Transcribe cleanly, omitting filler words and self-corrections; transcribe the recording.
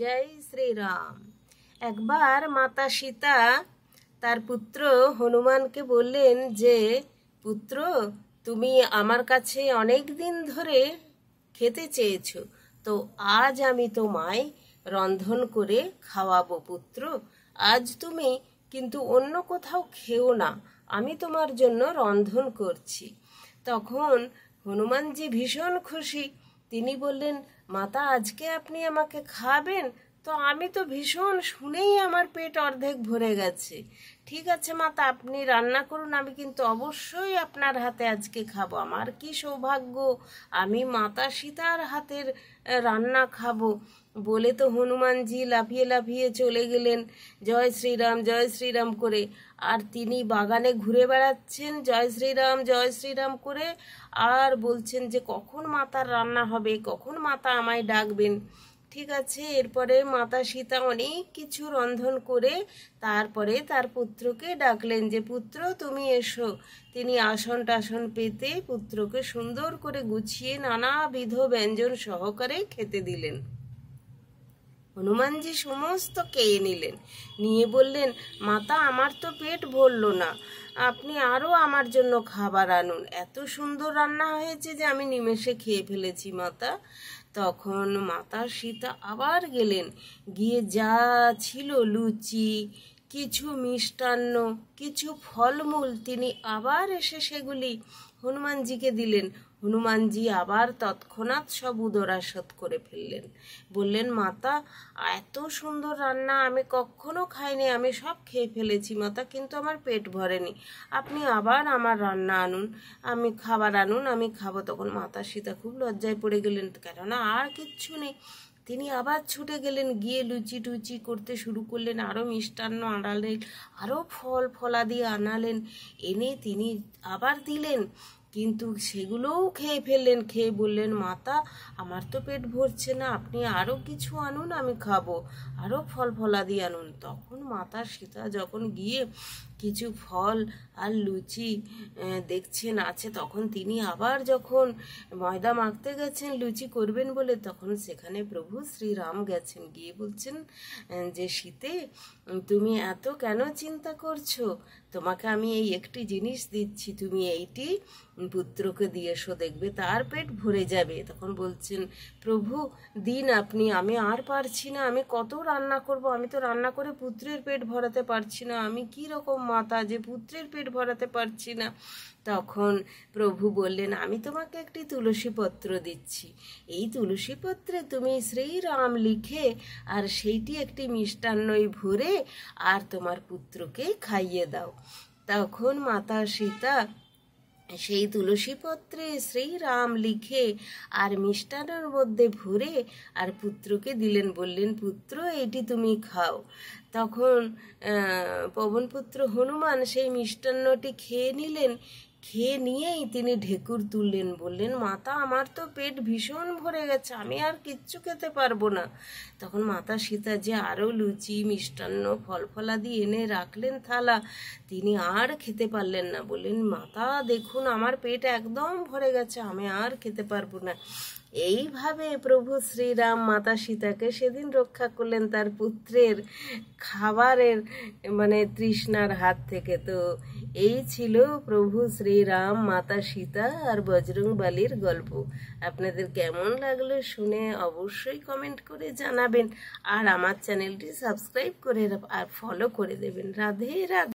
জয় শ্রীরাম। একবার মাতা সীতা তার পুত্র হনুমানকে বললেন যে, পুত্র, তুমি আমার কাছে অনেক দিন ধরে খেতে চেয়েছো, তো আজ আমি তোমায় রন্ধন করে খাওয়াবো পুত্র। আজ তুমি কিন্তু অন্য কোথাও খেও না, আমি তোমার জন্য রন্ধন করছি। তখন হনুমানজি ভীষণ খুশি। তিনি বললেন, মাতা, আজকে আপনি আমাকে খাবেন? তো আমি তো ভীষণ শুনেই আমার পেট অর্ধেক ভরে গেছে। ঠিক আছে মাতা, আপনি রান্না করুন, আমি কিন্তু অবশ্যই আপনার হাতে আজকে খাবো। আমার কি সৌভাগ্য, আমি মাতা সীতার হাতের রান্না খাবো। বলে তো হনুমানজি লাফিয়ে লাফিয়ে চলে গেলেন জয় শ্রীরাম করে। আর তিনি বাগানে ঘুরে বেড়াচ্ছেন জয় শ্রীরাম করে, আর বলছেন যে কখন মাতার রান্না হবে, কখন মাতা আমায় ডাকবেন। ঠিক আছে, এরপরে মাতা সীতা অনেক কিছু রন্ধন করে তারপরে তার পুত্রকে ডাকলেন যে, পুত্র তুমি এসো। তিনি আসন টাসন পেতে পুত্রকে সুন্দর করে গুছিয়ে নানাবিধ ব্যঞ্জন সহকারে খেতে দিলেন। হনুমানজি সমস্ত খেয়ে নিলেন, নিয়ে বললেন, মাতা, আমার তো পেট ভরল না, আপনি আরও আমার জন্য খাবার আনুন। এত সুন্দর রান্না হয়েছে যে আমি নিমেষে খেয়ে ফেলেছি মাতা। তখন মাতা সীতা আবার গেলেন, গিয়ে যা ছিল লুচি, কিছু মিষ্টান্ন, কিছু ফলমূল, তিনি আবার এসে সেগুলি হনুমানজিকে দিলেন। হনুমানজি আবার তৎক্ষণাৎ সব উদরাসৎ করে ফেললেন। বললেন, মাতা, এত সুন্দর রান্না আমি কখনো খাইনি, আমি সব খেয়ে ফেলেছি মাতা, কিন্তু আমার পেট ভরেনি। আপনি আবার আমার রান্না আনুন, আমি খাবার আনুন, আমি খাবো। তখন মাতা সীতা খুব লজ্জায় পড়ে গেলেন, কেননা আর কিচ্ছু নেই। তিনি আবার ছুটে গেলেন, গিয়ে লুচি টুচি করতে শুরু করলেন, আরও মিষ্টান্ন আনালেন, আরও ফলাদি আনালেন, এনে তিনি আবার দিলেন। কিন্তু সেগুলোও খেয়ে ফেললেন। খেয়ে বললেন, মাতা, আমার তো পেট ভরছে না, আপনি আরও কিছু আনুন, আমি খাবো, আরও ফলাদি আনুন। তখন মাতা সীতা যখন গিয়ে কিছু ফল আর লুচি দেখছেন আছে, তখন তিনি আবার যখন ময়দা মাখতে গেছেন লুচি করবেন বলে, তখন সেখানে প্রভু শ্রীরাম গেছেন। গিয়ে বলছেন যে, সীতে, তুমি এত কেন চিন্তা করছো? তোমাকে আমি এই একটি জিনিস দিচ্ছি, তুমি এইটি পুত্রকে দিয়ে এসো, দেখবে তার পেট ভরে যাবে। তখন বলছেন, প্রভু দিন আপনি, আমি আর পারছি না, আমি কত রান্না করব, আমি তো রান্না করে পুত্রের পেট ভরাতে পারছি না, আমি কি রকম মাতা যে পুত্রের পেট ভরাতে পারছি না। তখন প্রভু বললেন, আমি তোমাকে একটি তুলসী পত্র দিচ্ছি, এই তুলসী পত্রে তুমি শ্রীরাম লিখে আর সেইটি একটি মিষ্টান্নই ভরে আর তোমার পুত্রকে খাইয়ে দাও। তখন মাতা সীতা সেই তুলসী পত্রে শ্রীরাম লিখে আর মিষ্টান্নের মধ্যে ভরে আর পুত্রকে দিলেন। বললেন, পুত্র, এটি তুমি খাও। তখন পবনপুত্র হনুমান সেই মিষ্টান্নটি খেয়ে নিলেন। খেয়ে নিয়েই তিনি ঢেকুর তুললেন, বললেন, মাতা, আমার তো পেট ভীষণ ভরে গেছে, আমি আর কিচ্ছু খেতে পারবো না। তখন মাতা সীতা যে আরও লুচি মিষ্টান্ন ফলাদি এনে রাখলেন থালা, তিনি আর খেতে পারলেন না। বললেন, মাতা দেখুন, আমার পেট একদম ভরে গেছে, আমি আর খেতে পারবো না। এইভাবে প্রভু শ্রীরাম মাতা সীতাকে সেদিন রক্ষা করলেন তার পুত্রের খাবারের তৃষ্ণার হাত থেকে। তো এই ছিল প্রভু শ্রীরাম, মাতা সীতা আর বজরংবলীর গল্প। আপনাদের কেমন লাগলো শুনে অবশ্যই কমেন্ট করে জানাবেন, আর আমার চ্যানেলটি সাবস্ক্রাইব করে আর ফলো করে দেবেন। রাধে রাধে।